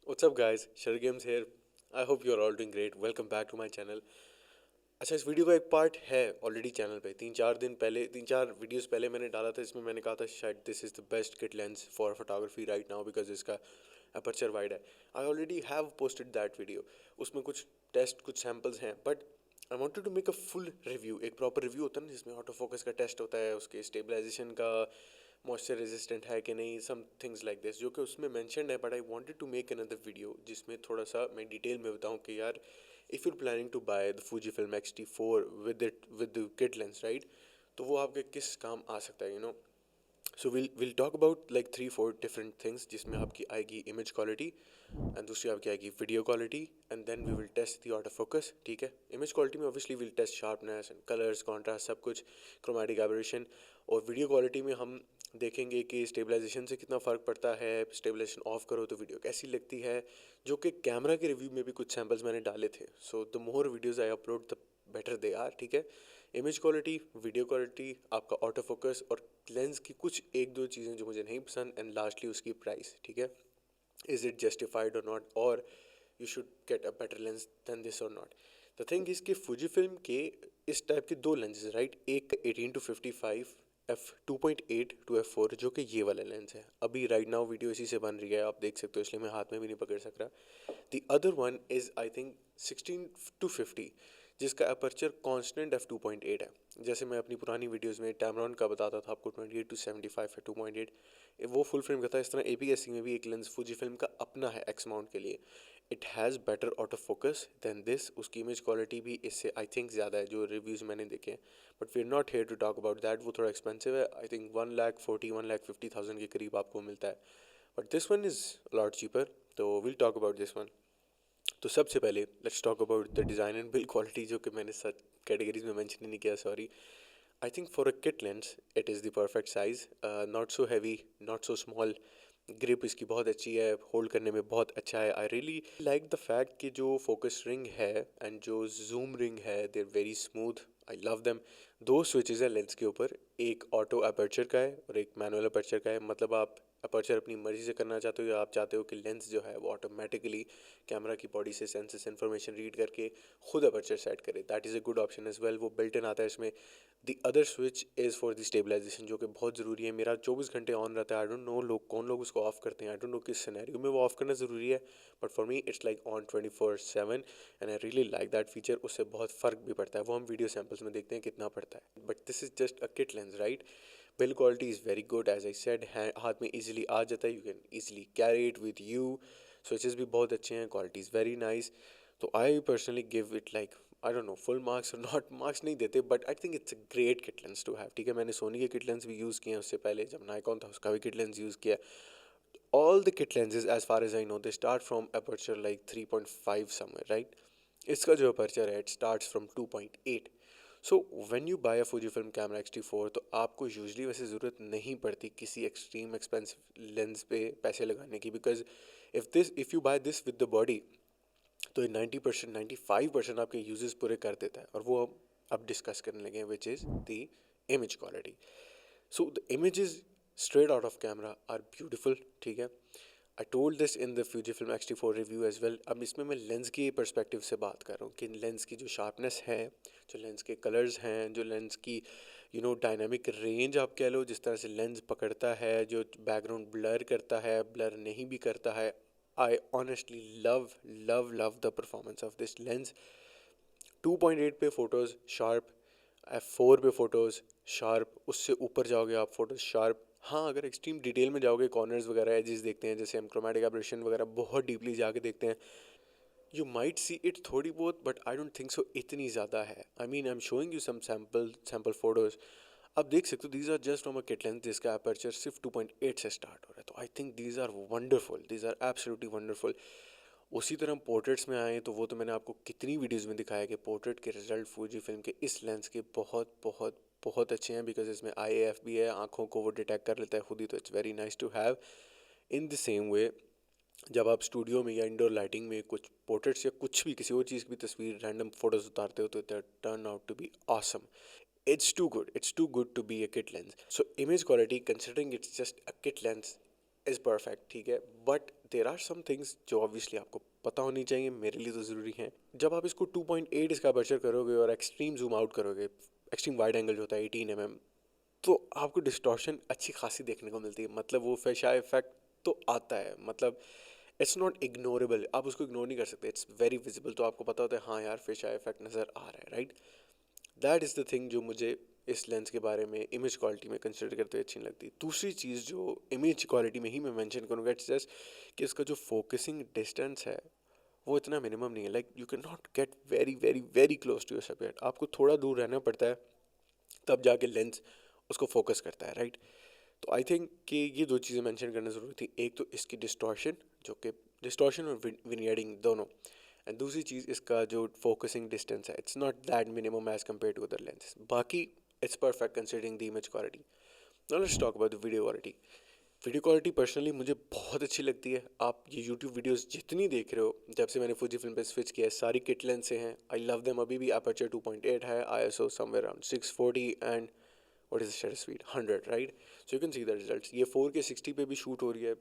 What's up guys, Shar Games here. I hope you are all doing great. Welcome back to my channel. अच्छा, इस video का एक part है already channel पे। तीन चार वीडियोस पहले मैंने डाला था। इसमें मैंने कहा था शायद this is the best kit lens for photography right now because इसका अपर्चर वाइड है। I already have posted that video. उसमें कुछ टेस्ट, कुछ सैम्पल्स हैं, but I wanted to make a full review. एक प्रॉपर रिव्यू होता है ना, जिसमें ऑटो फोकस का टेस्ट होता है, उसके स्टेबलाइजेशन का, मॉइस्चर रेजिस्टेंट है कि नहीं, सम थिंग्स लाइक दिस, जो कि उसमें मैंशनड है। But I wanted to make another video जिसमें थोड़ा सा मैं डिटेल में बताऊं कि यार, if you're planning to buy the Fujifilm X-T4 with the kit lens, right, तो वो आपके किस काम आ सकता है, so will talk about like 3-4 different things, जिसमें आपकी आएगी इमेज क्वालिटी, एंड दूसरी आपकी आएगी video quality, and then we will test the auto focus. ठीक है, इमेज क्वालिटी में obviously will test sharpness and colours, contrast, सब कुछ, क्रोमेटिक एबरेशन। और वीडियो क्वालिटी में हम देखेंगे कि स्टेबलाइजेशन से कितना फ़र्क पड़ता है, स्टेबलाइजेशन ऑफ करो तो वीडियो कैसी लगती है, जो कि कैमरा के रिव्यू में भी कुछ सैम्पल्स मैंने डाले थे। So the more videos I upload the better they are. ठीक है, इमेज क्वालिटी, वीडियो क्वालिटी, आपका ऑटो फोकस और लेंस की कुछ एक दो चीज़ें जो मुझे नहीं पसंद, एंड लास्टली उसकी प्राइस। ठीक है, इज़ इट जस्टिफाइड और नॉट, और you should get a better lens than this और नॉट। द थिंग इज़ कि फूजी फिल्म के इस टाइप के दो लेंसेज, राइट, एक 18-55 f2.8 to f4, जो कि ये वाला लेंस है। अभी राइट नाउ वीडियो इसी से बन रही है, आप देख सकते हो, इसलिए मैं हाथ में भी नहीं पकड़ सक रहा। The other one is I think 16-50, जिसका अपर्चर कांस्टेंट f2.8 है। जैसे मैं अपनी पुरानी वीडियोस में टैमरॉन का बताता था आपको, 28-75 है 2.8, वो फुल फ्रेम का था। इस तरह APS-C में भी एक लेंस फूजी फिल्म का अपना है एक्स माउंट के लिए। It has better auto focus than this. उसकी इमेज क्वालिटी भी इससे आई थिंक ज़्यादा है, जो रिव्यूज़ मैंने देखे हैं। But we are not here to talk about that, वो थोड़ा एक्सपेंसिव है। आई थिंक 1,40,000-1,50,000 के करीब आपको मिलता है, but this one is lot cheaper. तो will talk about this one. तो सबसे पहले let's talk about the design and build quality, जो कि मैंने सब कैटेगरीज में मेंशन ही नहीं किया, sorry. I think for a kit lens it is the perfect size, not so heavy, not so small. Grip इसकी बहुत अच्छी है, होल्ड करने में बहुत अच्छा है। I really like the fact कि जो फोकस रिंग है एंड जो जूम रिंग है, they are very smooth. I love them. दो स्विचेस है लेंस के ऊपर, एक ऑटो अपर्चर का है और एक मैनुअल अपर्चर का है। मतलब आप अपर्चर अपनी मर्जी से करना चाहते हो, या आप चाहते हो कि लेंस जो है वो ऑटोमेटिकली कैमरा की बॉडी से सेंसेस इन्फॉर्मेशन रीड करके खुद अपर्चर सेट करे, that is a good option as well. वो बिल्ट इन आता है इसमें। The other switch is for the stabilization, जो कि बहुत ज़रूरी है। मेरा 24 घंटे ऑन रहता है। आई डोंट नो कौन लोग उसको ऑफ करते हैं, आई डोंट नो किस सिनेरियो में वो ऑफ करना ज़रूरी है, but for me it's like on 24/7, and I really like that feature. उससे बहुत फ़र्क भी पड़ता है, वो हम वीडियो सैम्पल्स में देखते हैं कितना पड़ता है। But this is just a kit lens, right. Build quality is very good, as I said, हाथ में ईजिली आ जाता है, you can easily carry it with you. Switches भी बहुत अच्छे हैं, क्वालिटी इज़ वेरी नाइस। तो I personally give it like, I don't know, full marks और नॉट, मार्क्स नहीं देते, but I think it's a great kit lens to have. ठीक है, मैंने सोनी के किट लेंस भी यूज़ किए हैं, उससे पहले जब नाइकॉन था उसका भी किट लेंस यूज़ किया। All the kit lenses as far as I know, they start from aperture like 3.5 somewhere, right? इसका जो aperture है, it starts from 2.8. So when you buy a Fujifilm camera X-T4, तो आपको usually वैसे ज़रूरत नहीं पड़ती किसी एक्सट्रीम एक्सपेंसिव लेंस पे पैसे लगाने की, because if you buy this with the body, तो ये 90%, 95% आपके यूजेस पूरे कर देता है। और वो अब डिस्कस करने लगे हैं, which is the image quality. So the images straight out of camera are beautiful। ठीक है, I told this in the Fujifilm X-T4 review as well. अब इसमें मैं लेंस की परस्पेक्टिव से बात कर रहा हूँ कि लेंस की जो शार्पनेस है, जो लेंस के कलर्स हैं, जो लेंस की डायनामिक रेंज आप कह लो, जिस तरह से लेंस पकड़ता है, जो बैकग्राउंड ब्लर करता है, ब्लर नहीं भी करता है। I honestly love love love the performance of this lens. 2.8 पे फ़ोटोज़ शार्प, F4 पे फ़ोटोज़ शार्प, उससे ऊपर जाओगे आप फ़ोटोज़ शार्प। हाँ, अगर एक्सट्रीम डिटेल में जाओगे, कॉर्नर्स वगैरह एजेस देखते हैं, जैसे हम क्रोमेटिक एब्रेशन वगैरह बहुत डीपली जाके देखते हैं, यू माइट सी इट थोड़ी बहुत, but I don't think so इतनी ज़्यादा है। I mean, I am showing you some sample photos, आप देख सकते हो, these are just from a kit lens जिसका अपर्चर सिर्फ 2.8 से स्टार्ट हो रहा है। तो I think these are wonderful, these are absolutely wonderful. उसी तरह हम पोर्ट्रेट्स में आए, तो वो तो मैंने आपको कितनी वीडियोस में दिखाया कि पोर्ट्रेट के रिजल्ट फूजी फिल्म के इस लेंस के बहुत बहुत बहुत अच्छे हैं, बिकॉज इसमें IAF भी है, आंखों को वो डिटेक्ट कर लेता है खुद ही। तो it's very nice to have. In the same way, जब आप स्टूडियो में या इंडोर लाइटिंग में कुछ पोर्ट्रेट्स या कुछ भी किसी और चीज़ की तस्वीर, रैंडम फोटोज उतारते हो, तो that turn out to be awesome. It's too good to be a kit lens. So image quality, considering it's just a kit lens, is perfect, ठीक है, but there are some things जो obviously आपको पता होनी चाहिए, मेरे लिए तो ज़रूरी हैं। जब आप इसको 2.8 इसका अपर्चर करोगे और एक्सट्रीम जूम आउट करोगे, एक्सट्रीम वाइड एंगल जो होता है 18 mm, तो आपको डिस्टॉर्शन अच्छी खासी देखने को मिलती है। मतलब वो फिशआई इफेक्ट तो आता है, मतलब इट्स नॉट इग्नोरेबल, आप उसको इग्नोर नहीं कर सकते, इट्स वेरी विजिबल। तो आपको पता होता है हाँ यार फिशआई इफेक्ट नज़र आ रहा है, right. That is the thing जो मुझे इस लेंस के बारे में इमेज क्वालिटी में कंसिडर करते हुए अच्छी नहीं लगती। दूसरी चीज़ जो इमेज क्वालिटी में ही मैं मेंशन करूँगा, इट्स जस्ट कि इसका जो फोकसिंग डिस्टेंस है वो इतना मिनिमम नहीं है। Like you can not get very very very close to your subject, आपको थोड़ा दूर रहना पड़ता है, तब जाके लेंस उसको फोकस करता है, राइट। तो आई थिंक कि ये दो चीज़ें मेंशन करना ज़रूरी थी। एक तो इसकी डिस्टॉर्शन, जो कि डिस्टॉर्शन और विनियरिंग दोनों, एंड दूसरी चीज़ इसका जो फोकसिंग डिस्टेंस है, it's not that minimum as compare to other lenses. बाकी it's perfect considering the image quality. Now let's talk about the video quality. Video quality personally मुझे बहुत अच्छी लगती है। आप ये यूट्यूब वीडियोस जितनी देख रहे हो, जब से मैंने फुजी फिल्म पे स्विच किया है, सारी किट लेंस से हैं। आई लव देम। अभी भी अपर्चर 2.8 है, ISO somewhere around 640 and what is the shutter speed 100, right. So you can see the results. ये 4K 60 पे भी शूट हो रही है,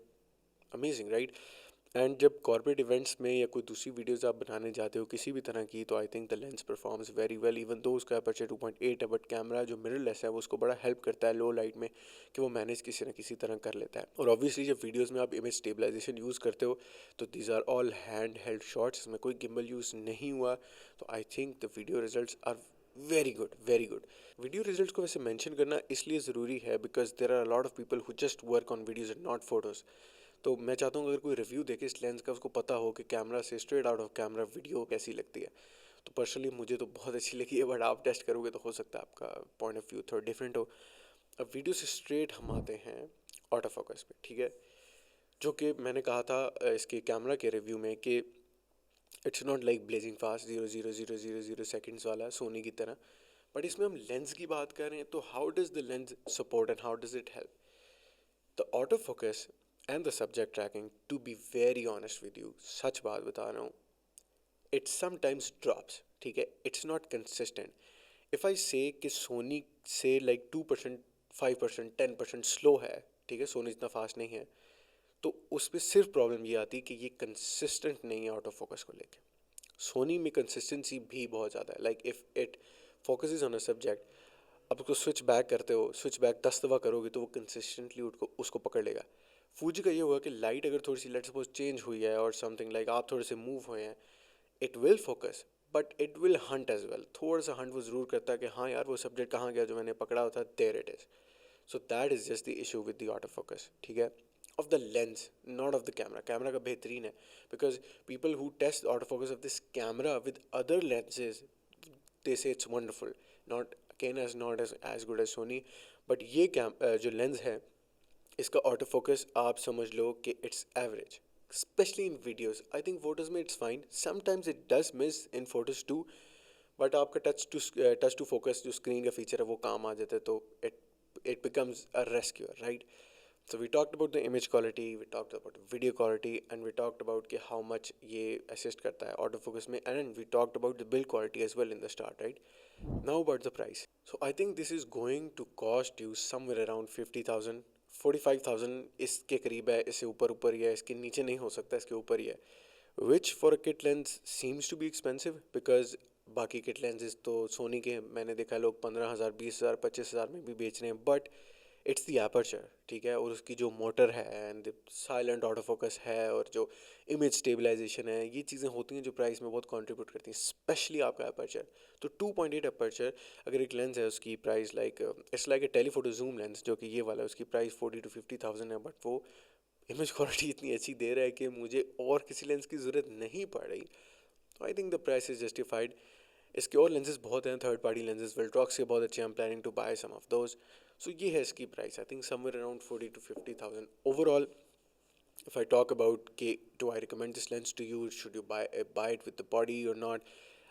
अमेजिंग, राइट। एंड जब कॉर्पोरेट इवेंट्स में या कोई दूसरी वीडियोस आप बनाने जाते हो किसी भी तरह की, तो I think the lens performs very well, even though उसका अपर्चर 2.8 है, बट कैमरा जो मिररलेस है वो उसको बड़ा हेल्प करता है लो लाइट में कि वो मैनेज किसी न किसी तरह कर लेता है। और ऑब्वियसली जब वीडियोस में आप इमेज स्टेबलाइजेशन यूज़ करते हो तो these are all hand held shots, इसमें कोई गिम्बल यूज़ नहीं हुआ। तो I think the video results are very good, very good. Video results को वैसे मेंशन करना इसलिए ज़रूरी है because there are a lot of people who just work on videos and not photos. तो मैं चाहता हूँ अगर कोई रिव्यू देखे इस लेंस का, उसको पता हो कि कैमरा से straight out of camera video कैसी लगती है। तो पर्सनली मुझे तो बहुत अच्छी लगी है, बट आप टेस्ट करोगे तो हो सकता है आपका पॉइंट ऑफ व्यू थोड़ा डिफरेंट हो। अब वीडियो से स्ट्रेट हम आते हैं ऑटो फोकस पे, ठीक है, जो कि मैंने कहा था इसके कैमरा के रिव्यू में कि it's not like blazing fast 0.0000 वाला सोनी की तरह। बट इसमें हम लेंस की बात करें तो how does the lens support and how does it help the auto focus and the subject tracking. To be very honest with you, सच बात बता रहा हूँ, इट समटाइम्स ड्रॉप्स, ठीक है, it's not consistent. If I say कि सोनी से like 2%, 5%, 10% slow है, ठीक है, सोनी इतना फास्ट नहीं है, तो उस पर सिर्फ प्रॉब्लम ये आती है कि ये कंसिस्टेंट नहीं है ऑटो फोकस को लेके। सोनी में कंसिस्टेंसी भी बहुत ज़्यादा है। Like if it focuses on a subject, अब उसको स्विच बैक करते हो, स्विच बैक 10 दफ़ा करोगे तो वो कंसिस्टेंटली उसको उसको पकड़ लेगा। फूजी का ये हुआ कि लाइट अगर थोड़ी सी लेट्स सपोज चेंज हुई है और समथिंग लाइक आप थोड़े से मूव हुए हैं, it will focus but it will hunt as well. थोड़ा सा हंट वो ज़रूर करता है कि हाँ यार वो सब्जेक्ट कहाँ गया जो मैंने पकड़ा हुआ था, there it is. So that is just the issue with the auto focus, ठीक है, of the lens, not of the camera. Camera का बेहतरीन है because people who test auto focus of this camera with other lenses, they say it's wonderful. Not Canon is not as good as Sony, but ये जो lens है इसका auto focus आप समझ लो कि it's average, especially in videos. I think photos में it's fine, sometimes it does miss in photos too, but आपका टच टू फोकस जो स्क्रीन का फीचर है वो काम आ जाता है, तो it becomes a rescuer, right. So we talked about the image quality, we talked about video quality, and we talked about कि how much ये assist करता है autofocus में, and we talked about the build quality as well in the start, right? Now about the price. So I think this is going to cost you somewhere around 50,000, 45,000 इसके करीब है, इससे ऊपर ऊपर ही है, इसके नीचे नहीं हो सकता, इसके ऊपर ही है, which for a kit lens seems to be expensive because बाकी किट लेंसेज तो सोनी के मैंने देखा है लोग 15,000, 20,000, 25,000 में भी बेच रहे हैं, बट इट्स दी एपर्चर, ठीक है, और उसकी जो मोटर है एंड साइलेंट ऑटो फोकस है और जो इमेज स्टेबलाइजेशन है, ये चीज़ें होती हैं जो प्राइस में बहुत कंट्रीब्यूट करती हैं, स्पेशली आपका एपर्चर। तो 2.8 एपर्चर अगर एक लेंस है उसकी price like it's like a telephoto zoom lens, जो कि ये वाला है, उसकी प्राइस 40,000 to 50,000 है, बट वो इमेज क्वालिटी इतनी अच्छी दे रहा है कि मुझे और किसी लेंस की ज़रूरत नहीं पड़ रही। तो I think the price is justified. इसके और लेंसेज बहुत हैं, थर्ड पार्टी लेंसेज विल्ट्रॉक्स के बहुत अच्छे हैं, I am planning to buy some of those. So ये है इसकी price, I think somewhere around 40,000 to 50,000 overall. if I talk about do I recommend this lens to you, should you buy it with the body or not,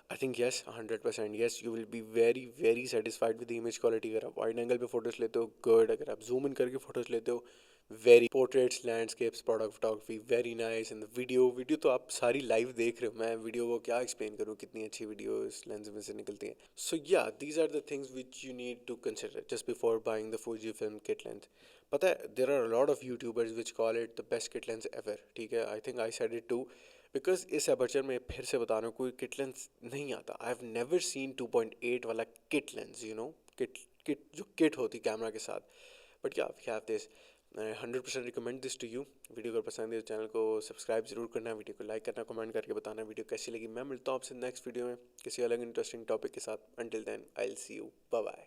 I think yes, 100% yes, you will be very very satisfied with the image quality। अगर आप wide angle पे photos लेते हो good, अगर आप zoom in करके photos लेते हो very, portraits, landscapes, product photography very nice. And video तो आप सारी लाइव देख रहे हो, मैं वीडियो को क्या एक्सप्लेन करूँ, कितनी अच्छी वीडियो इस लेंस में से निकलती है। So yeah these are the things which you need to consider just before buying the Fuji film kit lens। पता है there are lot of YouTubers which call it the best kit lens ever, ठीक है, I think I said it too, because इस aperture में फिर से बता रहा हूँ कोई किट लेंस नहीं आता। आई हैव नेवर सीन 2.8 वाला kit lens, you know, kit kit जो किट होती कैमरा के साथ। But yeah we have this, मैं 100% recommend this to you. Video अगर पसंद है तो चैनल को सब्सक्राइब जरूर करना, वीडियो को लाइक करना, कमेंट करके बताना वीडियो कैसी लगी। मैं मिलता हूँ आपसे नेक्स्ट वीडियो में किसी अलग इंटरेस्टिंग टॉपिक के साथ। Until then I will see you, bye bye.